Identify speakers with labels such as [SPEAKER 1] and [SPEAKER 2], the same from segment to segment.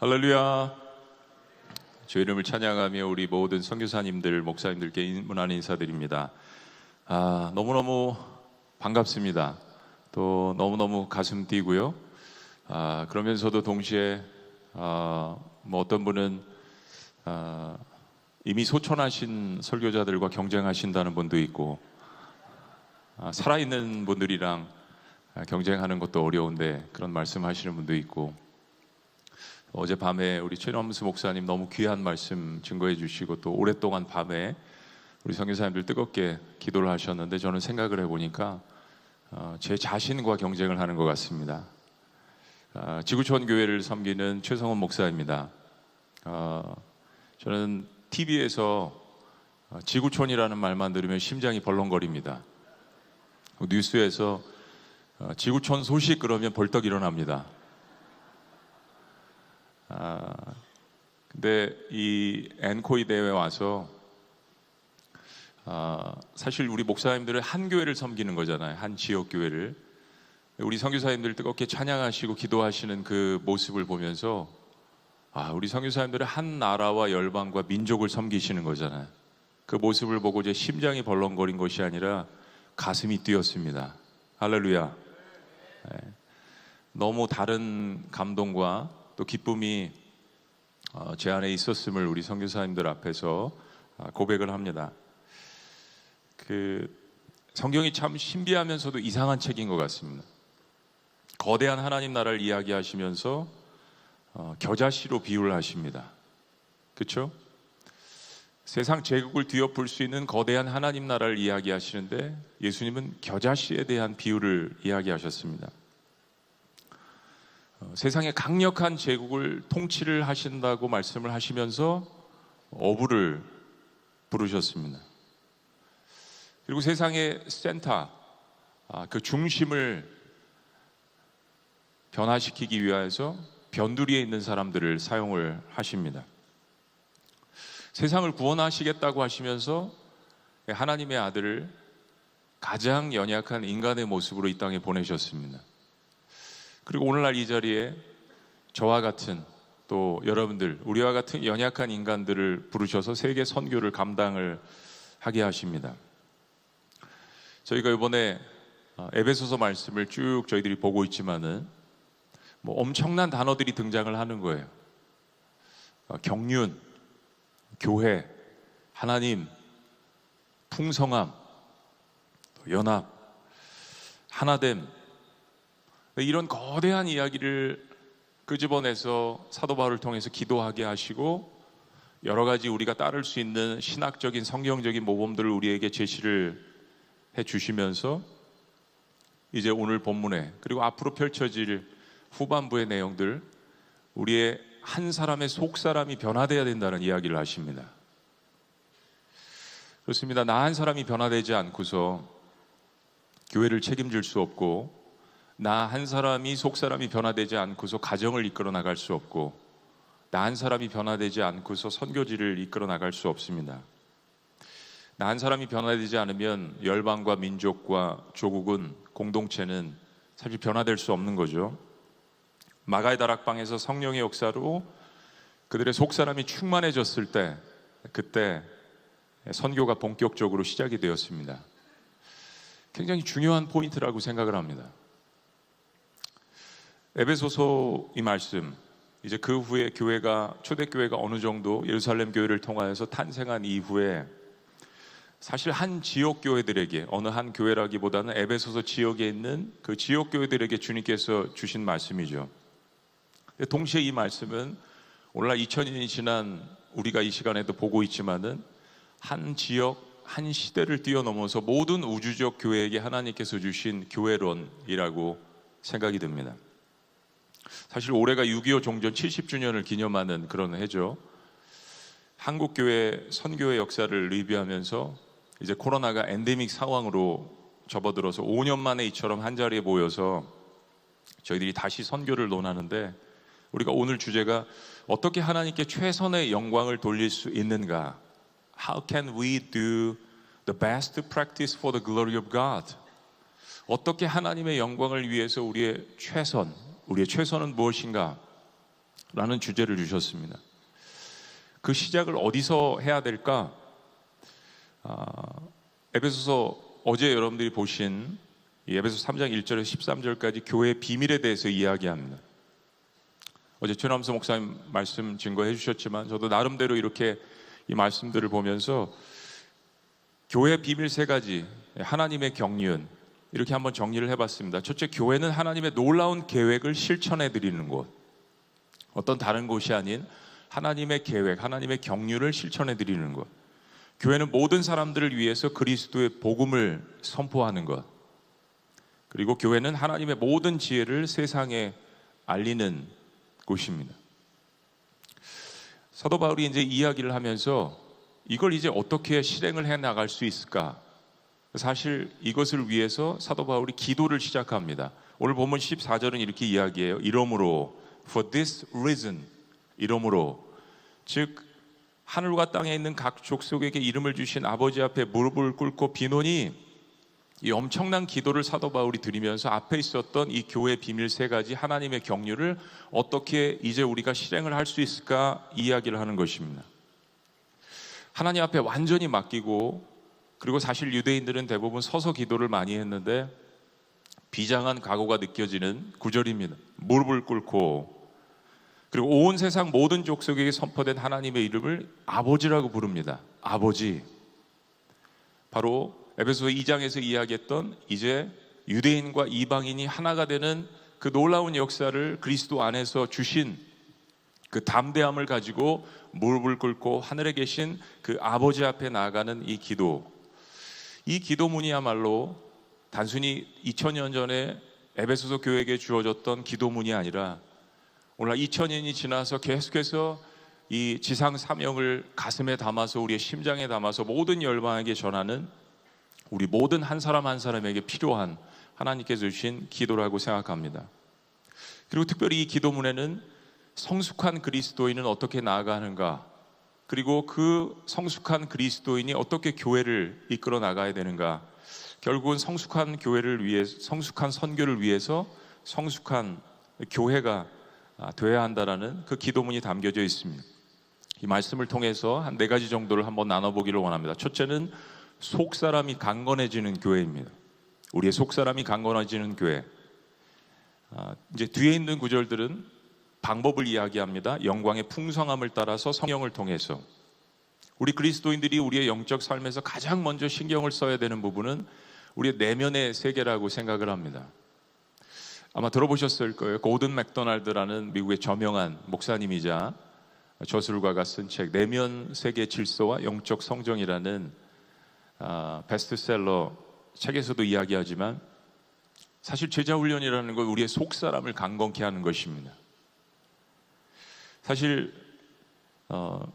[SPEAKER 1] 할렐루야. 주 이름을 찬양하며 우리 모든 선교사님들, 목사님들께 문안 인사드립니다. 너무너무 반갑습니다. 또 너무너무 가슴 뛰고요. 그러면서도 동시에 어떤 분은 이미 소천하신 설교자들과 경쟁하신다는 분도 있고, 살아있는 분들이랑 경쟁하는 것도 어려운데 그런 말씀하시는 분도 있고, 어젯밤에 우리 최남수 목사님 너무 귀한 말씀 증거해 주시고, 또 오랫동안 밤에 우리 선교사님들 뜨겁게 기도를 하셨는데, 저는 생각을 해보니까 제 자신과 경쟁을 하는 것 같습니다. 지구촌 교회를 섬기는 최성원 목사입니다. 저는 TV에서 지구촌이라는 말만 들으면 심장이 벌렁거립니다. 뉴스에서 지구촌 소식 그러면 벌떡 일어납니다. 근데 이 엔코이 대회에 와서 사실 우리 목사님들은 한 교회를 섬기는 거잖아요. 한 지역 교회를. 우리 선교사님들 뜨겁게 찬양하시고 기도하시는 그 모습을 보면서 우리 선교사님들은 한 나라와 열방과 민족을 섬기시는 거잖아요. 그 모습을 보고 제 심장이 벌렁거린 것이 아니라 가슴이 뛰었습니다. 할렐루야. 너무 다른 감동과 또 기쁨이 제 안에 있었음을 우리 선교사님들 앞에서 고백을 합니다. 성경이 참 신비하면서도 이상한 책인 것 같습니다. 거대한 하나님 나라를 이야기하시면서 겨자씨로 비유를 하십니다. 그렇죠? 세상 제국을 뒤엎을 수 있는 거대한 하나님 나라를 이야기하시는데, 예수님은 겨자씨에 대한 비유를 이야기하셨습니다. 세상의 강력한 제국을 통치를 하신다고 말씀을 하시면서 어부를 부르셨습니다. 그리고 세상의 센터, 그 중심을 변화시키기 위해서 변두리에 있는 사람들을 사용을 하십니다. 세상을 구원하시겠다고 하시면서 하나님의 아들을 가장 연약한 인간의 모습으로 이 땅에 보내셨습니다. 그리고 오늘날 이 자리에 저와 같은, 또 여러분들, 우리와 같은 연약한 인간들을 부르셔서 세계 선교를 감당을 하게 하십니다. 저희가 이번에 에베소서 말씀을 쭉 저희들이 보고 있지만은 엄청난 단어들이 등장을 하는 거예요. 경륜, 교회, 하나님, 풍성함, 연합, 하나됨, 이런 거대한 이야기를 끄집어내서 사도 바울을 통해서 기도하게 하시고, 여러 가지 우리가 따를 수 있는 신학적인 성경적인 모범들을 우리에게 제시를 해 주시면서, 이제 오늘 본문에 그리고 앞으로 펼쳐질 후반부의 내용들, 우리의 한 사람의 속 사람이 변화되어야 된다는 이야기를 하십니다. 그렇습니다. 나 한 사람이 변화되지 않고서 교회를 책임질 수 없고, 나 한 사람이 속 사람이 변화되지 않고서 가정을 이끌어 나갈 수 없고, 나 한 사람이 변화되지 않고서 선교지를 이끌어 나갈 수 없습니다. 나 한 사람이 변화되지 않으면 열방과 민족과 조국은, 공동체는 사실 변화될 수 없는 거죠. 마가의 다락방에서 성령의 역사로 그들의 속 사람이 충만해졌을 때, 그때 선교가 본격적으로 시작이 되었습니다. 굉장히 중요한 포인트라고 생각을 합니다. 에베소서 이 말씀, 이제 그 후에 초대교회가 어느 정도 예루살렘 교회를 통하여서 탄생한 이후에, 사실 한 지역 교회들에게, 어느 한 교회라기보다는 에베소서 지역에 있는 그 지역 교회들에게 주님께서 주신 말씀이죠. 동시에 이 말씀은 오늘날 2000년이 지난 우리가 이 시간에도 보고 있지만은, 한 지역, 한 시대를 뛰어넘어서 모든 우주적 교회에게 하나님께서 주신 교회론이라고 생각이 듭니다. 사실 올해가 6.25 종전 70주년을 기념하는 그런 해죠. 한국교회 선교의 역사를 리뷰하면서 이제 코로나가 엔데믹 상황으로 접어들어서 5년 만에 이처럼 한 자리에 모여서 저희들이 다시 선교를 논하는데, 우리가 오늘 주제가 어떻게 하나님께 최선의 영광을 돌릴 수 있는가? How can we do the best practice for the glory of God? 어떻게 하나님의 영광을 위해서 우리의 최선은 무엇인가? 라는 주제를 주셨습니다. 그 시작을 어디서 해야 될까? 에베소서 어제 여러분들이 보신 이 에베소 3장 1절에서 13절까지 교회의 비밀에 대해서 이야기합니다. 어제 최남수 목사님 말씀 증거해 주셨지만 저도 나름대로 이렇게 이 말씀들을 보면서 교회의 비밀 세 가지, 하나님의 경륜, 이렇게 한번 정리를 해봤습니다. 첫째, 교회는 하나님의 놀라운 계획을 실천해 드리는 곳. 어떤 다른 곳이 아닌 하나님의 계획, 하나님의 경륜을 실천해 드리는 것. 교회는 모든 사람들을 위해서 그리스도의 복음을 선포하는 것. 그리고 교회는 하나님의 모든 지혜를 세상에 알리는 곳입니다. 사도 바울이 이제 이야기를 하면서 이걸 이제 어떻게 실행을 해 나갈 수 있을까? 사실 이것을 위해서 사도 바울이 기도를 시작합니다. 오늘 본문 14절은 이렇게 이야기해요. 이러므로, for this reason, 이러므로, 즉 하늘과 땅에 있는 각 족속에게 이름을 주신 아버지 앞에 무릎을 꿇고 비노니, 이 엄청난 기도를 사도 바울이 드리면서 앞에 있었던 이 교회의 비밀 세 가지, 하나님의 경륜을 어떻게 이제 우리가 실행을 할 수 있을까 이야기를 하는 것입니다. 하나님 앞에 완전히 맡기고, 그리고 사실 유대인들은 대부분 서서 기도를 많이 했는데 비장한 각오가 느껴지는 구절입니다. 무릎을 꿇고, 그리고 온 세상 모든 족속에게 선포된 하나님의 이름을 아버지라고 부릅니다. 아버지. 바로 에베소 2장에서 이야기했던 이제 유대인과 이방인이 하나가 되는 그 놀라운 역사를 그리스도 안에서 주신 그 담대함을 가지고 무릎을 꿇고 하늘에 계신 그 아버지 앞에 나아가는 이 기도. 이 기도문이야말로 단순히 2000년 전에 에베소서 교회에게 주어졌던 기도문이 아니라 오늘 2000년이 지나서 계속해서 이 지상 사명을 가슴에 담아서 우리의 심장에 담아서 모든 열방에게 전하는 우리 모든 한 사람 한 사람에게 필요한 하나님께서 주신 기도라고 생각합니다. 그리고 특별히 이 기도문에는 성숙한 그리스도인은 어떻게 나아가는가, 그리고 그 성숙한 그리스도인이 어떻게 교회를 이끌어 나가야 되는가, 결국은 성숙한 교회를 위해, 성숙한 선교를 위해서 성숙한 교회가 되어야 한다라는 그 기도문이 담겨져 있습니다. 이 말씀을 통해서 한 4가지 정도를 한번 나눠보기를 원합니다. 첫째는 속사람이 강건해지는 교회입니다. 우리의 속사람이 강건해지는 교회. 이제 뒤에 있는 구절들은 방법을 이야기합니다. 영광의 풍성함을 따라서 성령을 통해서. 우리 그리스도인들이 우리의 영적 삶에서 가장 먼저 신경을 써야 되는 부분은 우리의 내면의 세계라고 생각을 합니다. 아마 들어보셨을 거예요. 고든 맥도날드라는 미국의 저명한 목사님이자 저술가가 쓴 책 내면 세계 질서와 영적 성정이라는 베스트셀러 책에서도 이야기하지만, 사실 제자훈련이라는 건 우리의 속사람을 강건케 하는 것입니다. 사실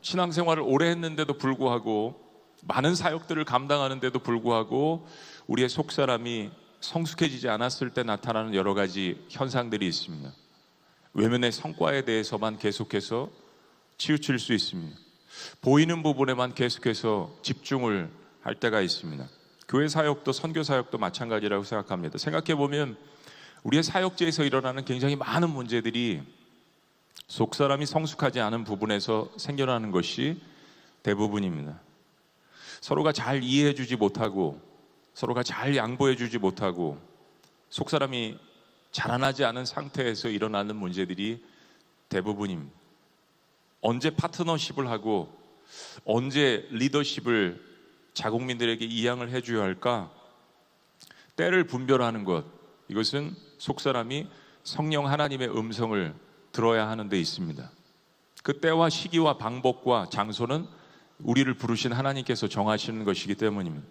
[SPEAKER 1] 신앙생활을 오래 했는데도 불구하고, 많은 사역들을 감당하는데도 불구하고 우리의 속사람이 성숙해지지 않았을 때 나타나는 여러 가지 현상들이 있습니다. 외면의 성과에 대해서만 계속해서 치우칠 수 있습니다. 보이는 부분에만 계속해서 집중을 할 때가 있습니다. 교회 사역도 선교 사역도 마찬가지라고 생각합니다. 생각해보면 우리의 사역지에서 일어나는 굉장히 많은 문제들이 속사람이 성숙하지 않은 부분에서 생겨나는 것이 대부분입니다. 서로가 잘 이해해주지 못하고, 서로가 잘 양보해주지 못하고, 속사람이 자라나지 않은 상태에서 일어나는 문제들이 대부분입니다. 언제 파트너십을 하고 언제 리더십을 자국민들에게 이양을 해줘야 할까? 때를 분별하는 것, 이것은 속사람이 성령 하나님의 음성을 들어야 하는 데 있습니다. 그 때와 시기와 방법과 장소는 우리를 부르신 하나님께서 정하시는 것이기 때문입니다.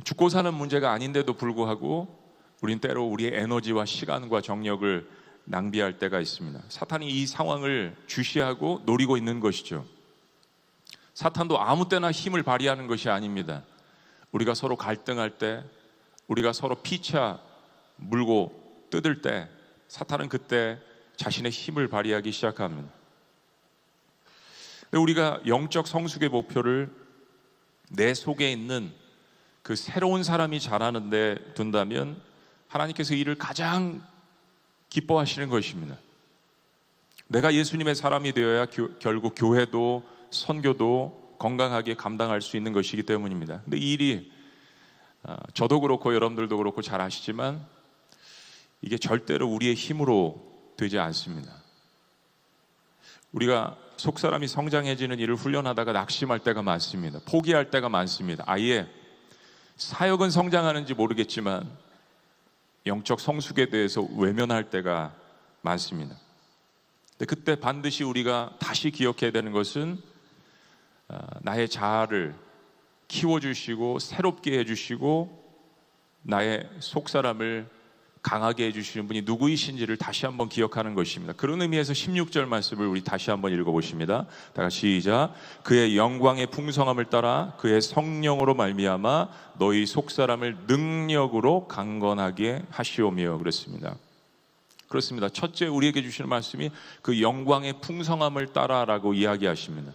[SPEAKER 1] 죽고 사는 문제가 아닌데도 불구하고 우린 때로 우리의 에너지와 시간과 정력을 낭비할 때가 있습니다. 사탄이 이 상황을 주시하고 노리고 있는 것이죠. 사탄도 아무 때나 힘을 발휘하는 것이 아닙니다. 우리가 서로 갈등할 때, 우리가 서로 피차 물고 뜯을 때, 사탄은 그때 자신의 힘을 발휘하기 시작합니다. 우리가 영적 성숙의 목표를 내 속에 있는 그 새로운 사람이 자라는 데 둔다면 하나님께서 이를 가장 기뻐하시는 것입니다. 내가 예수님의 사람이 되어야 결국 교회도 선교도 건강하게 감당할 수 있는 것이기 때문입니다. 근데 이 일이 저도 그렇고 여러분들도 그렇고 잘 아시지만 이게 절대로 우리의 힘으로 되지 않습니다. 우리가 속사람이 성장해지는 일을 훈련하다가 낙심할 때가 많습니다. 포기할 때가 많습니다. 아예 사역은 성장하는지 모르겠지만 영적 성숙에 대해서 외면할 때가 많습니다. 근데 그때 반드시 우리가 다시 기억해야 되는 것은 나의 자아를 키워주시고 새롭게 해주시고 나의 속사람을 강하게 해주시는 분이 누구이신지를 다시 한번 기억하는 것입니다. 그런 의미에서 16절 말씀을 우리 다시 한번 읽어보십니다. 다 같이 시작. 그의 영광의 풍성함을 따라 그의 성령으로 말미암아 너희 속사람을 능력으로 강건하게 하시오며 그랬습니다. 그렇습니다. 첫째 우리에게 주시는 말씀이 그 영광의 풍성함을 따라라고 이야기하십니다.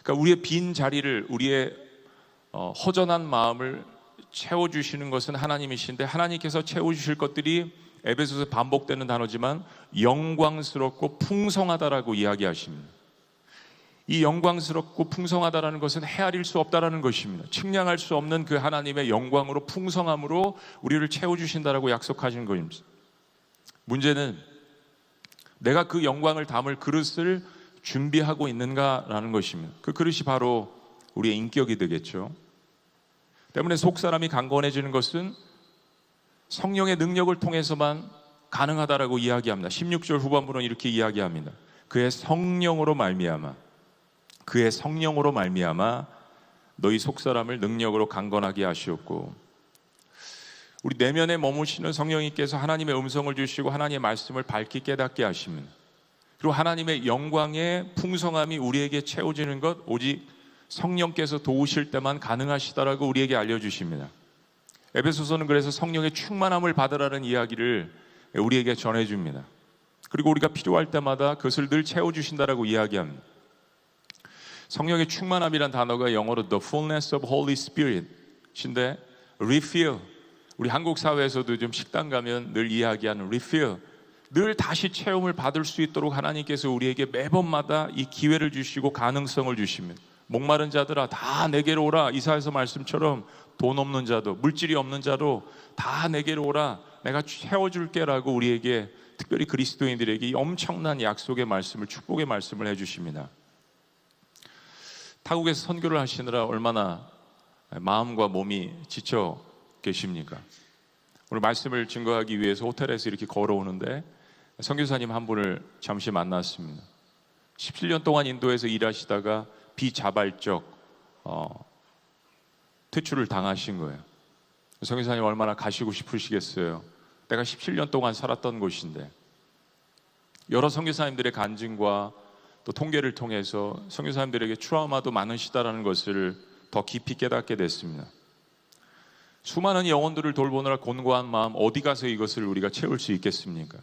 [SPEAKER 1] 그러니까 우리의 빈 자리를, 우리의 허전한 마음을 채워주시는 것은 하나님이신데 하나님께서 채워주실 것들이 에베소서에 반복되는 단어지만 영광스럽고 풍성하다라고 이야기하십니다. 이 영광스럽고 풍성하다라는 것은 헤아릴 수 없다라는 것입니다. 측량할 수 없는 그 하나님의 영광으로 풍성함으로 우리를 채워주신다라고 약속하신 것입니다. 문제는 내가 그 영광을 담을 그릇을 준비하고 있는가라는 것입니다. 그 그릇이 바로 우리의 인격이 되겠죠. 때문에 속사람이 강건해지는 것은 성령의 능력을 통해서만 가능하다라고 이야기합니다. 16절 후반부는 이렇게 이야기합니다. 그의 성령으로 말미암아 너희 속사람을 능력으로 강건하게 하시었고, 우리 내면에 머무시는 성령님께서 하나님의 음성을 주시고 하나님의 말씀을 밝히 깨닫게 하십니다. 그리고 하나님의 영광의 풍성함이 우리에게 채워지는 것 오직 성령께서 도우실 때만 가능하시다라고 우리에게 알려주십니다. 에베소서는 그래서 성령의 충만함을 받으라는 이야기를 우리에게 전해줍니다. 그리고 우리가 필요할 때마다 그것을 늘 채워주신다라고 이야기합니다. 성령의 충만함이란 단어가 영어로 the fullness of Holy Spirit인데 refill, 우리 한국 사회에서도 좀 식당 가면 늘 이야기하는 refill, 늘 다시 체험을 받을 수 있도록 하나님께서 우리에게 매번마다 이 기회를 주시고 가능성을 주십니다. 목마른 자들아 다 내게로 오라. 이사야서 말씀처럼 돈 없는 자도 물질이 없는 자도 다 내게로 오라. 내가 채워줄게 라고 우리에게, 특별히 그리스도인들에게 이 엄청난 약속의 말씀을, 축복의 말씀을 해주십니다. 타국에서 선교를 하시느라 얼마나 마음과 몸이 지쳐 계십니까? 오늘 말씀을 증거하기 위해서 호텔에서 이렇게 걸어오는데 선교사님 한 분을 잠시 만났습니다. 17년 동안 인도에서 일하시다가 비자발적 퇴출을 당하신 거예요. 선교사님 얼마나 가시고 싶으시겠어요. 내가 17년 동안 살았던 곳인데. 여러 선교사님들의 간증과 또 통계를 통해서 선교사님들에게 트라우마도 많으시다라는 것을 더 깊이 깨닫게 됐습니다. 수많은 영혼들을 돌보느라 곤고한 마음, 어디 가서 이것을 우리가 채울 수 있겠습니까?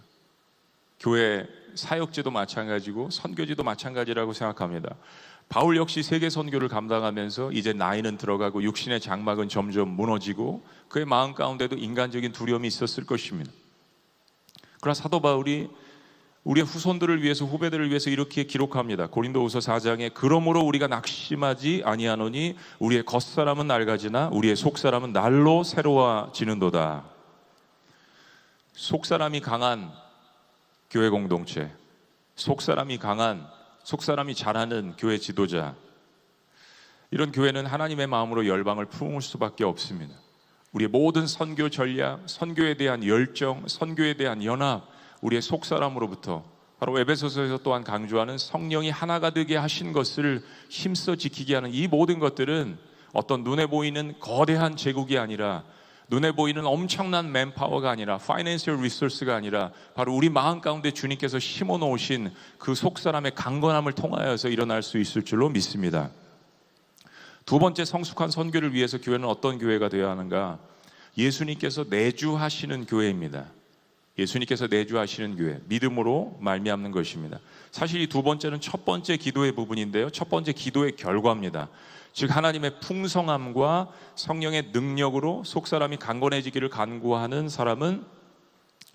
[SPEAKER 1] 교회 사역지도 마찬가지고 선교지도 마찬가지라고 생각합니다. 바울 역시 세계 선교를 감당하면서 이제 나이는 들어가고 육신의 장막은 점점 무너지고 그의 마음 가운데도 인간적인 두려움이 있었을 것입니다. 그러나 사도 바울이 우리의 후손들을 위해서, 후배들을 위해서 이렇게 기록합니다. 고린도후서 4장에 그러므로 우리가 낙심하지 아니하노니 우리의 겉사람은 낡아지나 우리의 속사람은 날로 새로워지는도다. 속사람이 강한 교회 공동체, 속사람이 강한, 속사람이 잘하는 교회 지도자, 이런 교회는 하나님의 마음으로 열방을 품을 수밖에 없습니다. 우리의 모든 선교 전략, 선교에 대한 열정, 선교에 대한 연합, 우리의 속사람으로부터, 바로 에베소서에서 또한 강조하는 성령이 하나가 되게 하신 것을 힘써 지키게 하는 이 모든 것들은 어떤 눈에 보이는 거대한 제국이 아니라, 눈에 보이는 엄청난 맨파워가 아니라, 파이낸셜 리소스가 아니라 바로 우리 마음 가운데 주님께서 심어 놓으신 그 속사람의 강건함을 통하여서 일어날 수 있을 줄로 믿습니다. 두 번째, 성숙한 선교를 위해서 교회는 어떤 교회가 되어야 하는가? 예수님께서 내주하시는 교회입니다. 예수님께서 내주하시는 교회, 믿음으로 말미암는 것입니다. 사실 이 두 번째는 첫 번째 기도의 부분인데요, 첫 번째 기도의 결과입니다. 즉 하나님의 풍성함과 성령의 능력으로 속사람이 강건해지기를 간구하는 사람은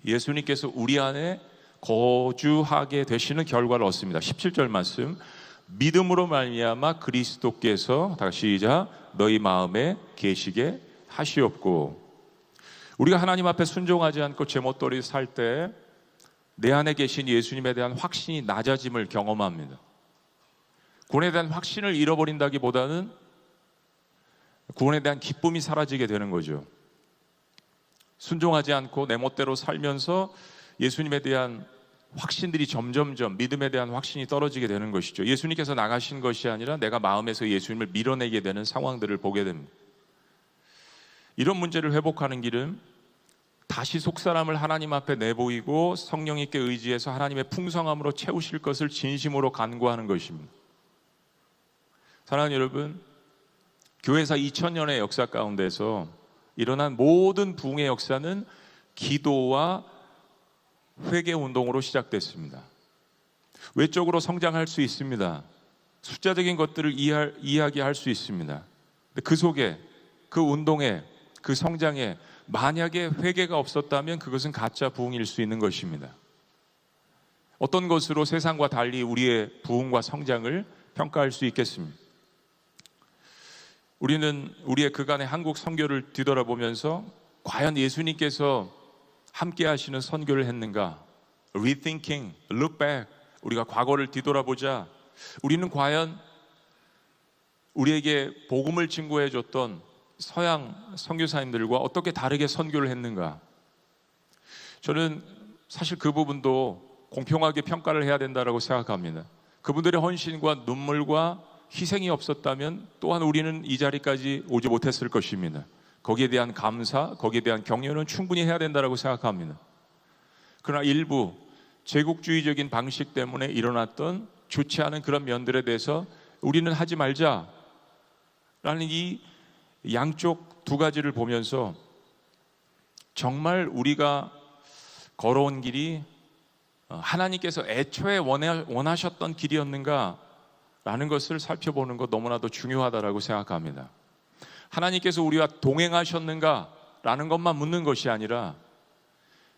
[SPEAKER 1] 예수님께서 우리 안에 거주하게 되시는 결과를 얻습니다. 17절 말씀, 믿음으로 말미암아 그리스도께서, 다시 시작, 너희 마음에 계시게 하시옵고. 우리가 하나님 앞에 순종하지 않고 제멋대로 살 때 내 안에 계신 예수님에 대한 확신이 낮아짐을 경험합니다. 구원에 대한 확신을 잃어버린다기보다는 구원에 대한 기쁨이 사라지게 되는 거죠. 순종하지 않고 내 멋대로 살면서 예수님에 대한 확신들이 점점점, 믿음에 대한 확신이 떨어지게 되는 것이죠. 예수님께서 나가신 것이 아니라 내가 마음에서 예수님을 밀어내게 되는 상황들을 보게 됩니다. 이런 문제를 회복하는 길은 다시 속사람을 하나님 앞에 내보이고 성령님께 의지해서 하나님의 풍성함으로 채우실 것을 진심으로 간구하는 것입니다. 사랑하는 여러분, 교회사 2000년의 역사 가운데서 일어난 모든 부흥의 역사는 기도와 회개 운동으로 시작됐습니다. 외적으로 성장할 수 있습니다. 숫자적인 것들을 이야기할 수 있습니다. 그 속에, 그 운동에, 그 성장에 만약에 회개가 없었다면 그것은 가짜 부흥일 수 있는 것입니다. 어떤 것으로 세상과 달리 우리의 부흥과 성장을 평가할 수 있겠습니까? 우리는 우리의 그간의 한국 선교를 뒤돌아보면서 과연 예수님께서 함께 하시는 선교를 했는가? Rethinking, look back. 우리가 과거를 뒤돌아보자. 우리는 과연 우리에게 복음을 증거해 줬던 서양 선교사님들과 어떻게 다르게 선교를 했는가? 저는 사실 그 부분도 공평하게 평가를 해야 된다고 생각합니다. 그분들의 헌신과 눈물과 희생이 없었다면 또한 우리는 이 자리까지 오지 못했을 것입니다. 거기에 대한 감사, 거기에 대한 격려는 충분히 해야 된다고 생각합니다. 그러나 일부 제국주의적인 방식 때문에 일어났던 좋지 않은 그런 면들에 대해서 우리는 하지 말자라는 이 양쪽 두 가지를 보면서 정말 우리가 걸어온 길이 하나님께서 애초에 원하셨던 길이었는가 라는 것을 살펴보는 것 너무나도 중요하다고 생각합니다. 하나님께서 우리와 동행하셨는가 라는 것만 묻는 것이 아니라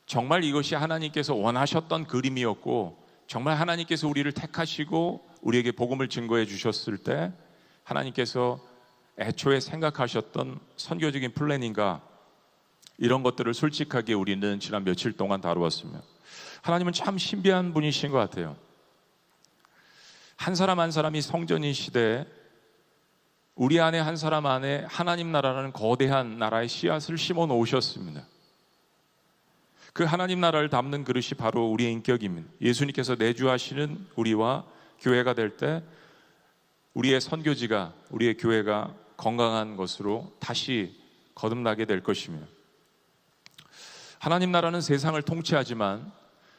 [SPEAKER 1] 정말 이것이 하나님께서 원하셨던 그림이었고 정말 하나님께서 우리를 택하시고 우리에게 복음을 증거해 주셨을 때 하나님께서 애초에 생각하셨던 선교적인 플랜인가, 이런 것들을 솔직하게 우리는 지난 며칠 동안 다루었습니다. 하나님은 참 신비한 분이신 것 같아요. 한 사람 한 사람이 성전인 시대에 우리 안에 한 사람 안에 하나님 나라라는 거대한 나라의 씨앗을 심어 놓으셨습니다. 그 하나님 나라를 담는 그릇이 바로 우리의 인격입니다. 예수님께서 내주하시는 우리와 교회가 될 때 우리의 선교지가, 우리의 교회가 건강한 것으로 다시 거듭나게 될 것입니다. 하나님 나라는 세상을 통치하지만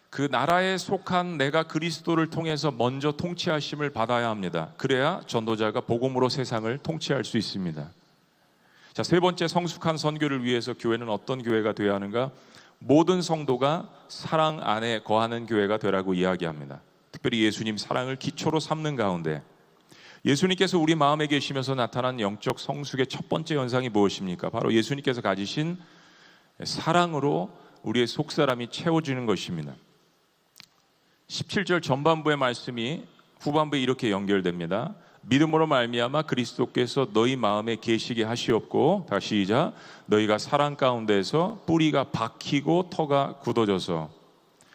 [SPEAKER 1] 그 나라에 속한 내가 그리스도를 통해서 먼저 통치하심을 받아야 합니다. 그래야 전도자가 복음으로 세상을 통치할 수 있습니다. 자, 세 번째, 성숙한 선교를 위해서 교회는 어떤 교회가 되어야 하는가? 모든 성도가 사랑 안에 거하는 교회가 되라고 이야기합니다. 특별히 예수님 사랑을 기초로 삼는 가운데 예수님께서 우리 마음에 계시면서 나타난 영적 성숙의 첫 번째 현상이 무엇입니까? 바로 예수님께서 가지신 사랑으로 우리의 속사람이 채워지는 것입니다. 17절 전반부의 말씀이 후반부에 이렇게 연결됩니다. 믿음으로 말미암아 그리스도께서 너희 마음에 계시게 하시옵고, 다시 시작, 너희가 사랑 가운데서 뿌리가 박히고 터가 굳어져서.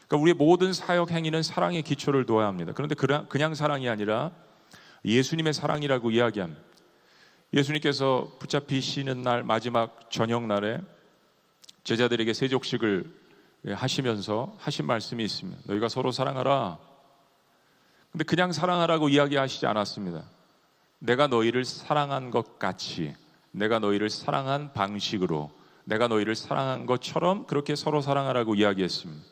[SPEAKER 1] 그러니까 우리의 모든 사역 행위는 사랑의 기초를 둬야 합니다. 그런데 그냥 사랑이 아니라 예수님의 사랑이라고 이야기합니다. 예수님께서 붙잡히시는 날, 마지막 저녁 날에 제자들에게 세족식을 하시면서 하신 말씀이 있습니다. 너희가 서로 사랑하라. 근데 그냥 사랑하라고 이야기하시지 않았습니다. 내가 너희를 사랑한 것 같이, 내가 너희를 사랑한 방식으로, 내가 너희를 사랑한 것처럼 그렇게 서로 사랑하라고 이야기했습니다.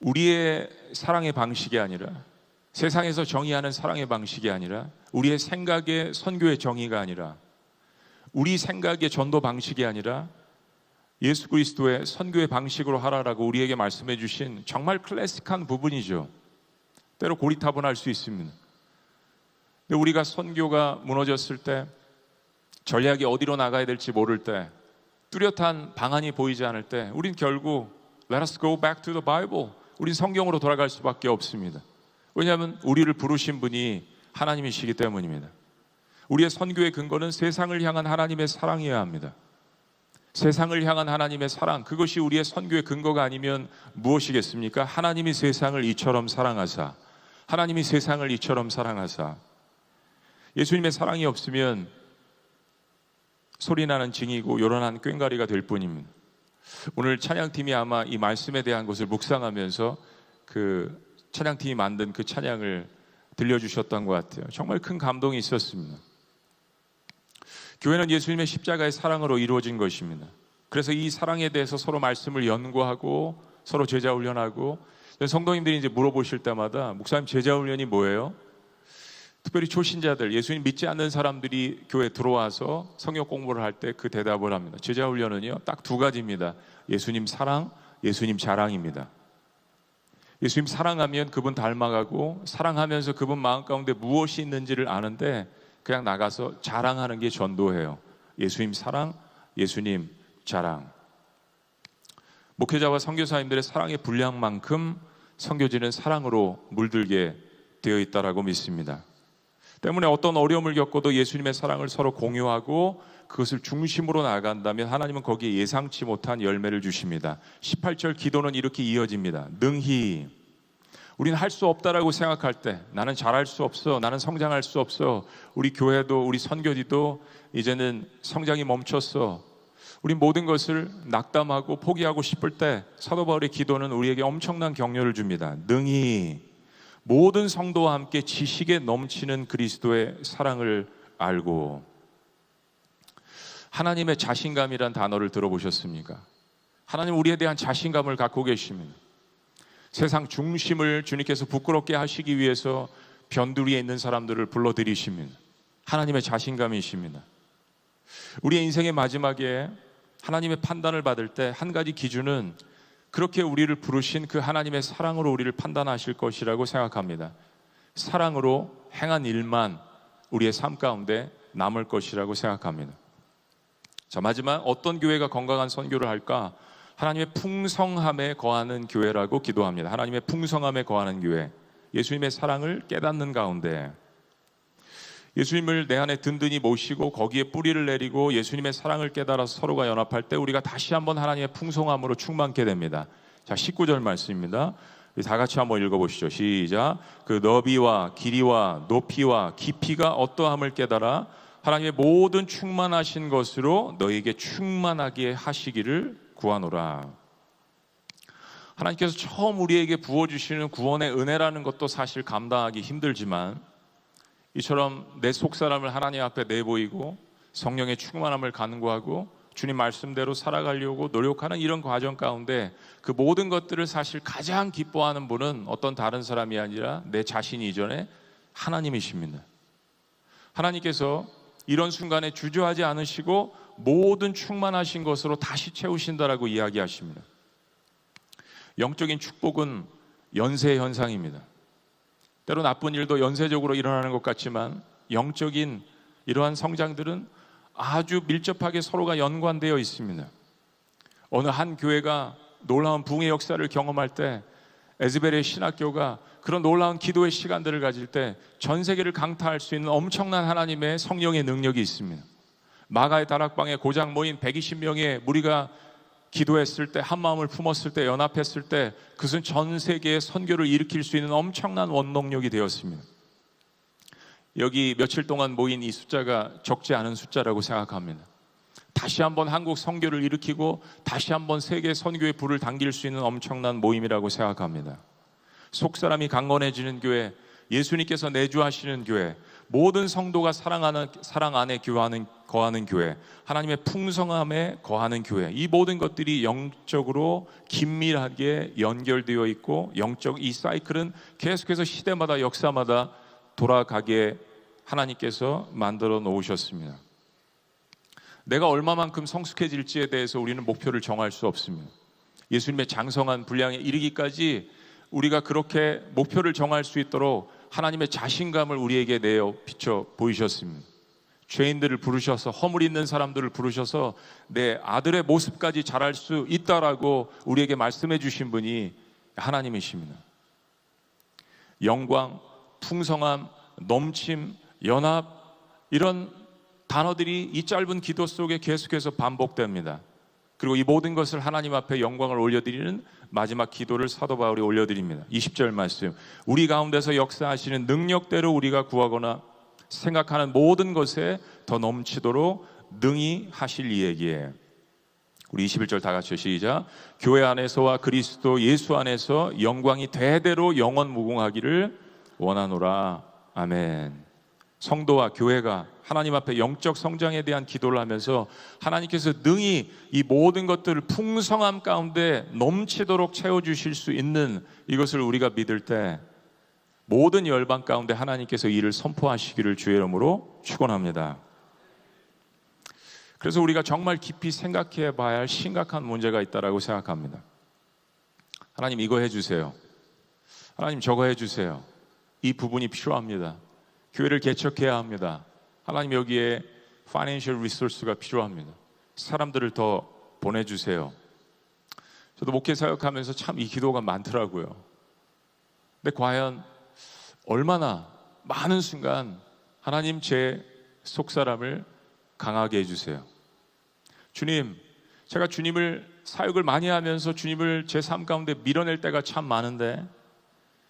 [SPEAKER 1] 우리의 사랑의 방식이 아니라, 세상에서 정의하는 사랑의 방식이 아니라, 우리의 생각의 선교의 정의가 아니라, 우리 생각의 전도 방식이 아니라 예수 그리스도의 선교의 방식으로 하라라고 우리에게 말씀해 주신 정말 클래식한 부분이죠. 때로 고리타분할 수 있습니다. 근데 우리가 선교가 무너졌을 때, 전략이 어디로 나가야 될지 모를 때, 뚜렷한 방안이 보이지 않을 때, 우린 결국 Let us go back to the Bible, 우린 성경으로 돌아갈 수밖에 없습니다. 왜냐하면 우리를 부르신 분이 하나님이시기 때문입니다. 우리의 선교의 근거는 세상을 향한 하나님의 사랑이어야 합니다. 세상을 향한 하나님의 사랑, 그것이 우리의 선교의 근거가 아니면 무엇이겠습니까? 하나님이 세상을 이처럼 사랑하사, 하나님이 세상을 이처럼 사랑하사. 예수님의 사랑이 없으면 소리나는 징이고 요란한 꽹과리가 될 뿐입니다. 오늘 찬양팀이 아마 이 말씀에 대한 것을 묵상하면서 그 찬양팀이 만든 그 찬양을 들려주셨던 것 같아요. 정말 큰 감동이 있었습니다. 교회는 예수님의 십자가의 사랑으로 이루어진 것입니다. 그래서 이 사랑에 대해서 서로 말씀을 연구하고 서로 제자 훈련하고, 성도님들이 이제 물어보실 때마다 목사님 제자 훈련이 뭐예요? 특별히 초신자들, 예수님 믿지 않는 사람들이 교회에 들어와서 성경 공부를 할 때 그 대답을 합니다. 제자 훈련은요 딱 두 가지입니다. 예수님 사랑, 예수님 자랑입니다. 예수님 사랑하면 그분 닮아가고, 사랑하면서 그분 마음 가운데 무엇이 있는지를 아는데 그냥 나가서 자랑하는 게 전도예요. 예수님 사랑, 예수님 자랑. 목회자와 선교사님들의 사랑의 분량만큼 선교지는 사랑으로 물들게 되어 있다라고 믿습니다. 때문에 어떤 어려움을 겪어도 예수님의 사랑을 서로 공유하고 그것을 중심으로 나아간다면 하나님은 거기에 예상치 못한 열매를 주십니다. 18절 기도는 이렇게 이어집니다. 능히. 우리는 할 수 없다라고 생각할 때, 나는 잘할 수 없어, 나는 성장할 수 없어, 우리 교회도 우리 선교지도 이제는 성장이 멈췄어, 우리 모든 것을 낙담하고 포기하고 싶을 때 사도 바울의 기도는 우리에게 엄청난 격려를 줍니다. 능히 모든 성도와 함께 지식에 넘치는 그리스도의 사랑을 알고. 하나님의 자신감이란 단어를 들어보셨습니까? 하나님 우리에 대한 자신감을 갖고 계십니다. 세상 중심을 주님께서 부끄럽게 하시기 위해서 변두리에 있는 사람들을 불러들이십니다. 하나님의 자신감이십니다. 우리의 인생의 마지막에 하나님의 판단을 받을 때 한 가지 기준은 그렇게 우리를 부르신 그 하나님의 사랑으로 우리를 판단하실 것이라고 생각합니다. 사랑으로 행한 일만 우리의 삶 가운데 남을 것이라고 생각합니다. 자, 마지막 어떤 교회가 건강한 선교를 할까? 하나님의 풍성함에 거하는 교회라고 기도합니다. 하나님의 풍성함에 거하는 교회, 예수님의 사랑을 깨닫는 가운데 예수님을 내 안에 든든히 모시고 거기에 뿌리를 내리고 예수님의 사랑을 깨달아서 서로가 연합할 때 우리가 다시 한번 하나님의 풍성함으로 충만케 됩니다. 자, 19절 말씀입니다. 다 같이 한번 읽어보시죠. 시작. 그 너비와 길이와 높이와 깊이가 어떠함을 깨달아 하나님의 모든 충만하신 것으로 너에게 충만하게 하시기를 구하노라. 하나님께서 처음 우리에게 부어주시는 구원의 은혜라는 것도 사실 감당하기 힘들지만, 이처럼 내 속사람을 하나님 앞에 내보이고 성령의 충만함을 간구하고 주님 말씀대로 살아가려고 노력하는 이런 과정 가운데 그 모든 것들을 사실 가장 기뻐하는 분은 어떤 다른 사람이 아니라 내 자신이 이전에 하나님이십니다. 하나님께서 이런 순간에 주저하지 않으시고 모든 충만하신 것으로 다시 채우신다라고 이야기하십니다. 영적인 축복은 연쇄 현상입니다. 때로 나쁜 일도 연쇄적으로 일어나는 것 같지만 영적인 이러한 성장들은 아주 밀접하게 서로가 연관되어 있습니다. 어느 한 교회가 놀라운 부흥의 역사를 경험할 때, 에즈벨의 신학교가 그런 놀라운 기도의 시간들을 가질 때 전 세계를 강타할 수 있는 엄청난 하나님의 성령의 능력이 있습니다. 마가의 다락방에 고작 모인 120명의 무리가 기도했을 때, 한 마음을 품었을 때, 연합했을 때 그것은 전 세계의 선교를 일으킬 수 있는 엄청난 원동력이 되었습니다. 여기 며칠 동안 모인 이 숫자가 적지 않은 숫자라고 생각합니다. 다시 한번 한국 선교를 일으키고 다시 한번 세계 선교의 불을 당길 수 있는 엄청난 모임이라고 생각합니다. 속사람이 강건해지는 교회, 예수님께서 내주하시는 교회, 모든 성도가 사랑 안에 거하는 교회, 하나님의 풍성함에 거하는 교회, 이 모든 것들이 영적으로 긴밀하게 연결되어 있고 영적 이 사이클은 계속해서 시대마다 역사마다 돌아가게 하나님께서 만들어 놓으셨습니다. 내가 얼마만큼 성숙해질지에 대해서 우리는 목표를 정할 수 없습니다. 예수님의 장성한 분량에 이르기까지 우리가 그렇게 목표를 정할 수 있도록 하나님의 자신감을 우리에게 내어 비춰 보이셨습니다. 죄인들을 부르셔서, 허물 있는 사람들을 부르셔서 내 아들의 모습까지 자랄 수 있다라고 우리에게 말씀해 주신 분이 하나님이십니다. 영광, 풍성함, 넘침, 연합, 이런 단어들이 이 짧은 기도 속에 계속해서 반복됩니다. 그리고 이 모든 것을 하나님 앞에 영광을 올려드리는 마지막 기도를 사도 바울이 올려드립니다. 20절 말씀, 우리 가운데서 역사하시는 능력대로 우리가 구하거나 생각하는 모든 것에 더 넘치도록 능히 하실 이에게. 우리 21절 다 같이 시작. 교회 안에서와 그리스도 예수 안에서 영광이 대대로 영원 무궁하기를 원하노라. 아멘. 성도와 교회가 하나님 앞에 영적 성장에 대한 기도를 하면서 하나님께서 능히 이 모든 것들을 풍성함 가운데 넘치도록 채워주실 수 있는 이것을 우리가 믿을 때 모든 열방 가운데 하나님께서 이를 선포하시기를 주의 이름으로 축원합니다. 그래서 우리가 정말 깊이 생각해 봐야 할 심각한 문제가 있다고 생각합니다. 하나님 이거 해주세요. 하나님 저거 해주세요. 이 부분이 필요합니다. 교회를 개척해야 합니다. 하나님 여기에 파이낸셜 리소스가 필요합니다. 사람들을 더 보내주세요. 저도 목회 사역하면서 참 이 기도가 많더라고요. 근데 과연 얼마나 많은 순간 하나님 제 속사람을 강하게 해주세요. 주님, 제가 주님을 사역을 많이 하면서 주님을 제 삶 가운데 밀어낼 때가 참 많은데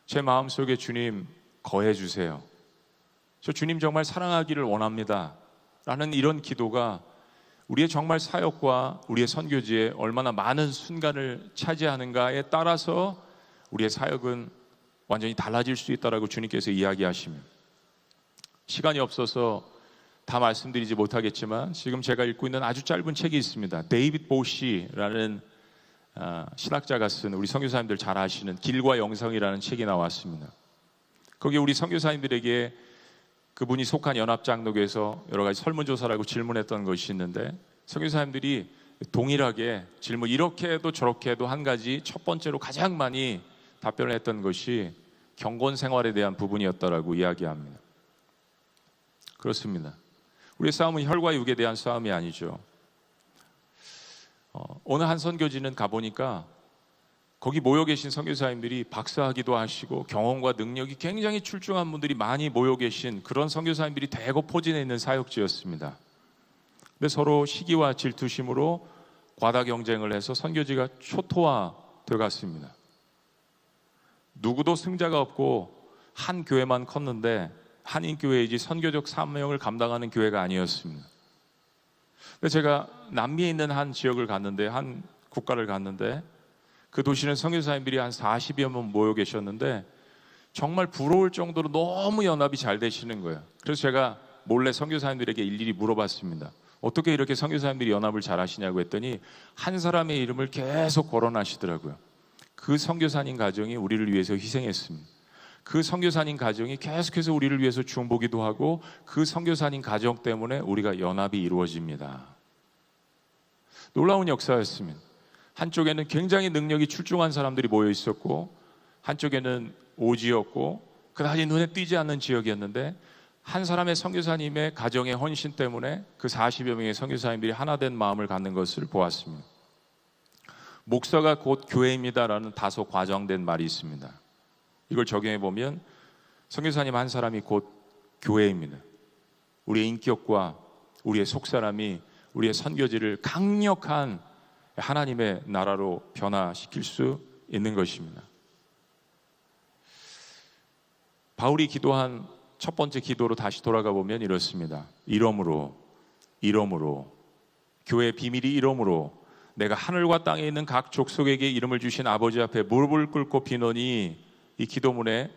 [SPEAKER 1] 제 마음속에 주님 거해주세요. 저 주님 정말 사랑하기를 원합니다 라는 이런 기도가 우리의 정말 사역과 우리의 선교지에 얼마나 많은 순간을 차지하는가에 따라서 우리의 사역은 완전히 달라질 수 있다라고 주님께서 이야기하십니다. 시간이 없어서 다 말씀드리지 못하겠지만 지금 제가 읽고 있는 아주 짧은 책이 있습니다. 데이빗 보시라는 신학자가 쓴, 우리 선교사님들 잘 아시는 길과 영성이라는 책이 나왔습니다. 거기에 우리 선교사님들에게 그분이 속한 연합장로교에서 여러 가지 설문조사라고 질문했던 것이 있는데 선교사님들이 동일하게 질문 이렇게 해도 저렇게 해도 한 가지 첫 번째로 가장 많이 답변을 했던 것이 경건 생활에 대한 부분이었다라고 이야기합니다. 그렇습니다. 우리의 싸움은 혈과 육에 대한 싸움이 아니죠. 어느 한 선교지는 가보니까 거기 모여 계신 선교사님들이 박사학위도 하시고 경험과 능력이 굉장히 출중한 분들이 많이 모여 계신 그런 선교사님들이 대거 포진해 있는 사역지였습니다. 근데 서로 시기와 질투심으로 과다 경쟁을 해서 선교지가 초토화되어 갔습니다. 누구도 승자가 없고 한 교회만 컸는데 한인교회이지 선교적 사명을 감당하는 교회가 아니었습니다. 근데 제가 남미에 있는 한 지역을 갔는데, 한 국가를 갔는데 그 도시는 선교사님들이 한 40여 명 모여 계셨는데 정말 부러울 정도로 너무 연합이 잘 되시는 거예요. 그래서 제가 몰래 선교사님들에게 일일이 물어봤습니다. 어떻게 이렇게 선교사님들이 연합을 잘 하시냐고 했더니 한 사람의 이름을 계속 거론하시더라고요. 그 선교사님 가정이 우리를 위해서 희생했습니다. 그 선교사님 가정이 계속해서 우리를 위해서 중보기도 하고 그 선교사님 가정 때문에 우리가 연합이 이루어집니다. 놀라운 역사였습니다. 한쪽에는 굉장히 능력이 출중한 사람들이 모여 있었고 한쪽에는 오지였고 그다지 눈에 띄지 않는 지역이었는데 한 사람의 선교사님의 가정의 헌신 때문에 그 40여 명의 선교사님들이 하나 된 마음을 갖는 것을 보았습니다. 목사가 곧 교회입니다라는 다소 과장된 말이 있습니다. 이걸 적용해 보면 선교사님 한 사람이 곧 교회입니다. 우리의 인격과 우리의 속사람이 우리의 선교지를 강력한 하나님의 나라로 변화시킬 수 있는 것입니다. 바울이 기도한 첫 번째 기도로 다시 돌아가 보면 이렇습니다. 이러므로 교회의 비밀이 이러므로 내가 하늘과 땅에 있는 각 족속에게 이름을 주신 아버지 앞에 무릎을 꿇고 비노니, 이 기도문의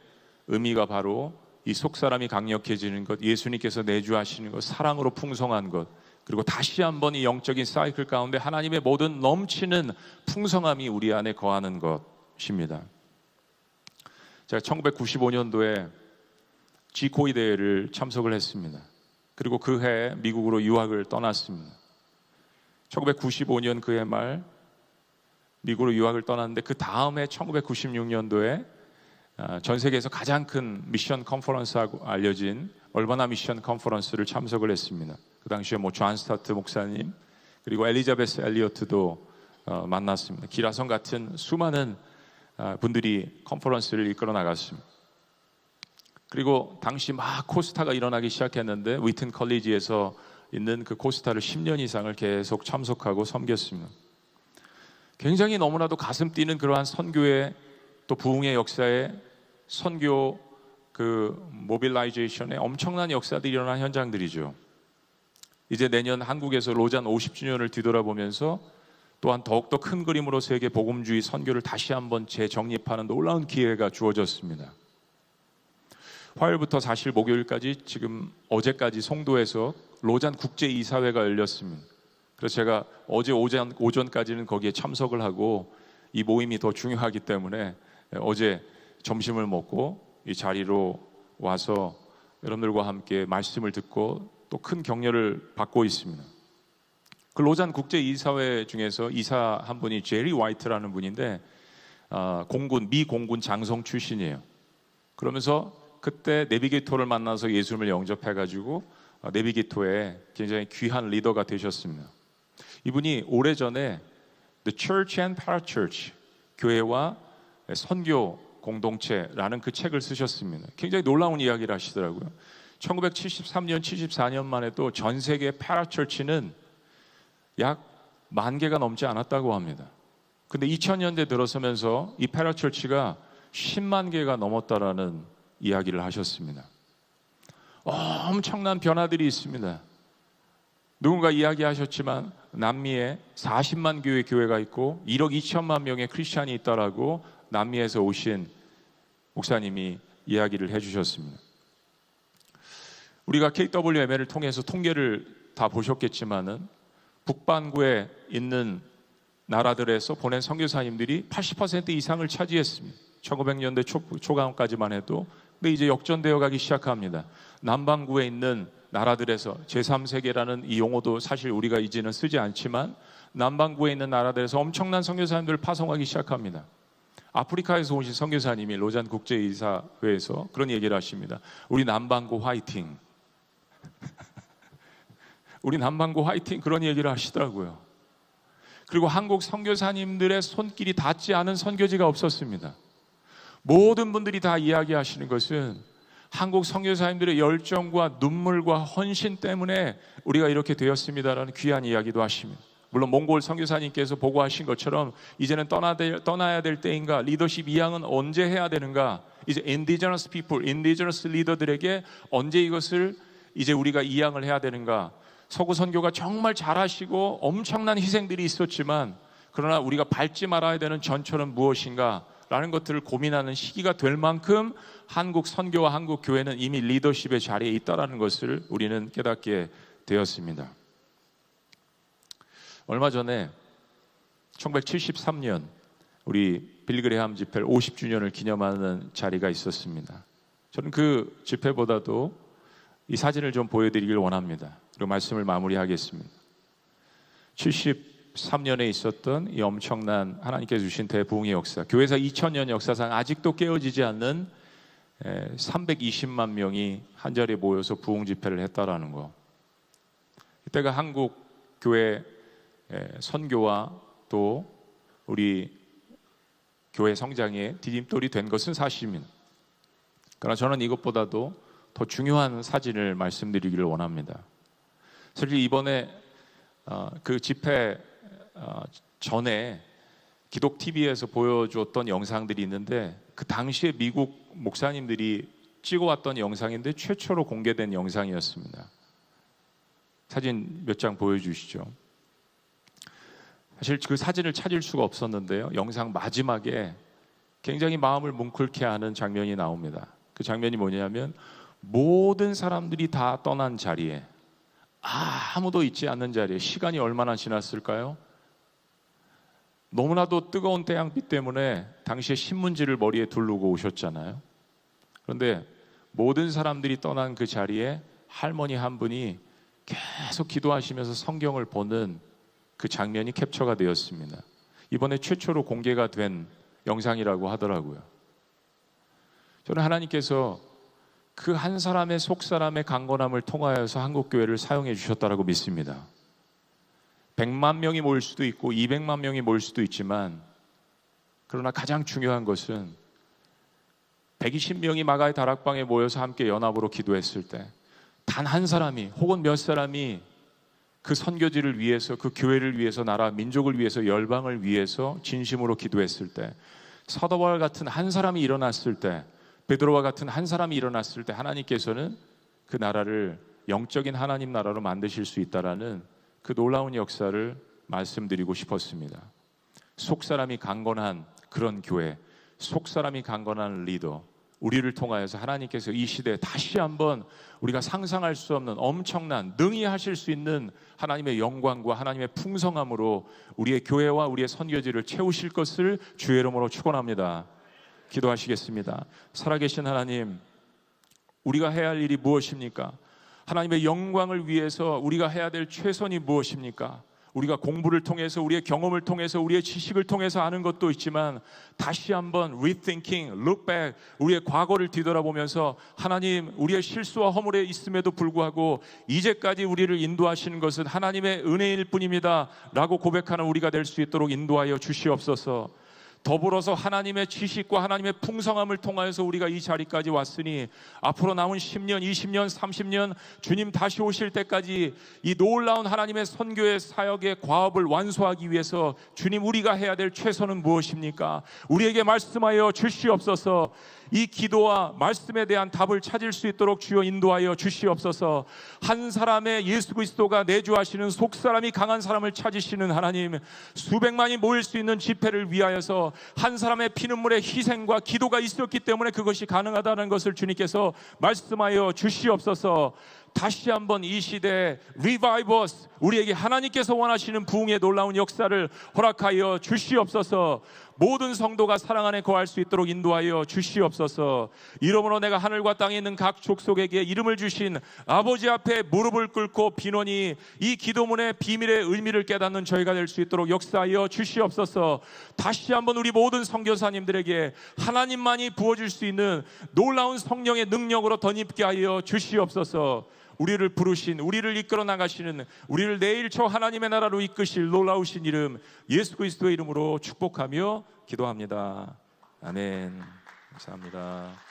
[SPEAKER 1] 의미가 바로 이 속사람이 강력해지는 것, 예수님께서 내주하시는 것, 사랑으로 풍성한 것, 그리고 다시 한번 이 영적인 사이클 가운데 하나님의 모든 넘치는 풍성함이 우리 안에 거하는 것입니다. 제가 1995년도에 G-코이 대회를 참석을 했습니다. 그리고 그 해 미국으로 유학을 떠났습니다. 1995년 그해 말 미국으로 유학을 떠났는데 그 다음 해 1996년도에 전 세계에서 가장 큰 미션 컨퍼런스라고 알려진 얼바나 미션 컨퍼런스를 참석을 했습니다. 그 당시에 존 스타트 목사님 그리고 엘리자베스 엘리어트도 만났습니다. 기라성 같은 수많은 분들이 컨퍼런스를 이끌어 나갔습니다. 그리고 당시 막 코스타가 일어나기 시작했는데 위튼 컬리지에서 있는 그 코스타를 10년 이상을 계속 참석하고 섬겼습니다. 굉장히 너무나도 가슴 뛰는 그러한 선교의 또 부흥의 역사에 선교 그 모빌라이제이션에 엄청난 역사들이 일어난 현장들이죠. 이제 내년 한국에서 로잔 50주년을 뒤돌아보면서 또한 더욱더 큰 그림으로 세계 복음주의 선교를 다시 한번 재정립하는 놀라운 기회가 주어졌습니다. 화요일부터 사실 목요일까지 지금 어제까지 송도에서 로잔 국제이사회가 열렸습니다. 그래서 제가 어제 오전까지는 거기에 참석을 하고 이 모임이 더 중요하기 때문에 어제 점심을 먹고 이 자리로 와서 여러분들과 함께 말씀을 듣고 또 큰 격려를 받고 있습니다. 그 로잔 국제이사회 중에서 이사 한 분이 제리 화이트라는 분인데 미 공군 장성 출신이에요. 그러면서 그때 내비게이터를 만나서 예수님을 영접해가지고 내비게이터에 굉장히 귀한 리더가 되셨습니다. 이분이 오래전에 The Church and Parachurch, 교회와 선교 공동체라는 그 책을 쓰셨습니다. 굉장히 놀라운 이야기를 하시더라고요. 1973년, 74년만 해도 전 세계 파라처치는 약 10,000개가 넘지 않았다고 합니다. 근데 2000년대 들어서면서 이 파라처치가 10만 개가 넘었다라는 이야기를 하셨습니다. 엄청난 변화들이 있습니다. 누군가 이야기하셨지만 남미에 40만 교회 교회가 있고 1억 2천만 명의 크리스찬이 있다라고 남미에서 오신 목사님이 이야기를 해주셨습니다. 우리가 KWML을 통해서 통계를 다 보셨겠지만은 북반구에 있는 나라들에서 보낸 선교사님들이 80% 이상을 차지했습니다. 1900년대 초반까지만 해도. 근데 이제 역전되어 가기 시작합니다. 남반구에 있는 나라들에서 제3세계라는 이 용어도 사실 우리가 이제는 쓰지 않지만 남반구에 있는 나라들에서 엄청난 선교사님들을 파송하기 시작합니다. 아프리카에서 오신 선교사님이 로잔 국제이사회에서 그런 얘기를 하십니다. 우리 남반구 화이팅. 우리 남반구 화이팅, 그런 얘기를 하시더라고요. 그리고 한국 선교사님들의 손길이 닿지 않은 선교지가 없었습니다. 모든 분들이 다 이야기하시는 것은 한국 선교사님들의 열정과 눈물과 헌신 때문에 우리가 이렇게 되었습니다라는 귀한 이야기도 하십니다. 물론 몽골 선교사님께서 보고하신 것처럼 이제는 떠나야 될 때인가, 리더십 이양은 언제 해야 되는가, 이제 indigenous people, indigenous 리더들에게 언제 이것을 이제 우리가 이양을 해야 되는가. 서구 선교가 정말 잘하시고 엄청난 희생들이 있었지만 그러나 우리가 밟지 말아야 되는 전철은 무엇인가 라는 것들을 고민하는 시기가 될 만큼 한국 선교와 한국 교회는 이미 리더십의 자리에 있다는 것을 우리는 깨닫게 되었습니다. 얼마 전에 1973년 우리 빌리그레함 집회 50주년을 기념하는 자리가 있었습니다. 저는 그 집회보다도 이 사진을 좀 보여드리길 원합니다. 그리고 말씀을 마무리하겠습니다. 73년에 있었던 이 엄청난 하나님께서 주신 대부흥의 역사, 교회사 2000년 역사상 아직도 깨어지지 않는 320만 명이 한자리에 모여서 부흥 집회를 했다라는 거. 이때가 한국 교회 선교와 또 우리 교회 성장에 디딤돌이 된 것은 사실입니다. 그러나 저는 이것보다도 더 중요한 사진을 말씀드리기를 원합니다. 사실 이번에 그 집회 전에 기독 TV에서 보여주었던 영상들이 있는데 그 당시에 미국 목사님들이 찍어왔던 영상인데 최초로 공개된 영상이었습니다. 사진 몇 장 보여주시죠. 사실 그 사진을 찾을 수가 없었는데요. 영상 마지막에 굉장히 마음을 뭉클게 하는 장면이 나옵니다. 그 장면이 뭐냐면 모든 사람들이 다 떠난 자리에, 아무도 있지 않는 자리에 시간이 얼마나 지났을까요? 너무나도 뜨거운 태양빛 때문에 당시에 신문지를 머리에 두르고 오셨잖아요. 그런데 모든 사람들이 떠난 그 자리에 할머니 한 분이 계속 기도하시면서 성경을 보는 그 장면이 캡처가 되었습니다. 이번에 최초로 공개가 된 영상이라고 하더라고요. 저는 하나님께서 그 한 사람의 속사람의 강건함을 통하여서 한국교회를 사용해 주셨다라고 믿습니다. 100만 명이 모일 수도 있고 200만 명이 모일 수도 있지만 그러나 가장 중요한 것은 120명이 마가의 다락방에 모여서 함께 연합으로 기도했을 때 단 한 사람이 혹은 몇 사람이 그 선교지를 위해서, 그 교회를 위해서, 나라 민족을 위해서, 열방을 위해서 진심으로 기도했을 때, 사도 바울 같은 한 사람이 일어났을 때, 베드로와 같은 한 사람이 일어났을 때 하나님께서는 그 나라를 영적인 하나님 나라로 만드실 수 있다라는 그 놀라운 역사를 말씀드리고 싶었습니다. 속사람이 강건한 그런 교회, 속사람이 강건한 리더, 우리를 통하여서 하나님께서 이 시대에 다시 한번 우리가 상상할 수 없는 엄청난, 능히 하실 수 있는 하나님의 영광과 하나님의 풍성함으로 우리의 교회와 우리의 선교지를 채우실 것을 주의 이름으로 축원합니다. 기도하시겠습니다. 살아계신 하나님, 우리가 해야 할 일이 무엇입니까? 하나님의 영광을 위해서 우리가 해야 될 최선이 무엇입니까? 우리가 공부를 통해서, 우리의 경험을 통해서, 우리의 지식을 통해서 아는 것도 있지만 다시 한번 rethinking, look back, 우리의 과거를 뒤돌아보면서 하나님, 우리의 실수와 허물에 있음에도 불구하고 이제까지 우리를 인도하시는 것은 하나님의 은혜일 뿐입니다 라고 고백하는 우리가 될 수 있도록 인도하여 주시옵소서. 더불어서 하나님의 지식과 하나님의 풍성함을 통하여서 우리가 이 자리까지 왔으니 앞으로 남은 10년, 20년, 30년 주님 다시 오실 때까지 이 놀라운 하나님의 선교의 사역의 과업을 완수하기 위해서 주님, 우리가 해야 될 최선은 무엇입니까? 우리에게 말씀하여 주시옵소서. 이 기도와 말씀에 대한 답을 찾을 수 있도록 주여 인도하여 주시옵소서. 한 사람의 예수 그리스도가 내주하시는 속사람이 강한 사람을 찾으시는 하나님, 수백만이 모일 수 있는 집회를 위하여서 한 사람의 피눈물의 희생과 기도가 있었기 때문에 그것이 가능하다는 것을 주님께서 말씀하여 주시옵소서. 다시 한번 이 시대에 리바이버스, 우리에게 하나님께서 원하시는 부흥의 놀라운 역사를 허락하여 주시옵소서. 모든 성도가 사랑 안에 거할 수 있도록 인도하여 주시옵소서. 이러므로 내가 하늘과 땅에 있는 각 족속에게 이름을 주신 아버지 앞에 무릎을 꿇고 비노니 이 기도문의 비밀의 의미를 깨닫는 저희가 될 수 있도록 역사하여 주시옵소서. 다시 한번 우리 모든 선교사님들에게 하나님만이 부어줄 수 있는 놀라운 성령의 능력으로 덧입게 하여 주시옵소서. 우리를 부르신, 우리를 이끌어 나가시는, 우리를 내일 저 하나님의 나라로 이끄실 놀라우신 이름 예수 그리스도의 이름으로 축복하며 기도합니다. 아멘. 감사합니다.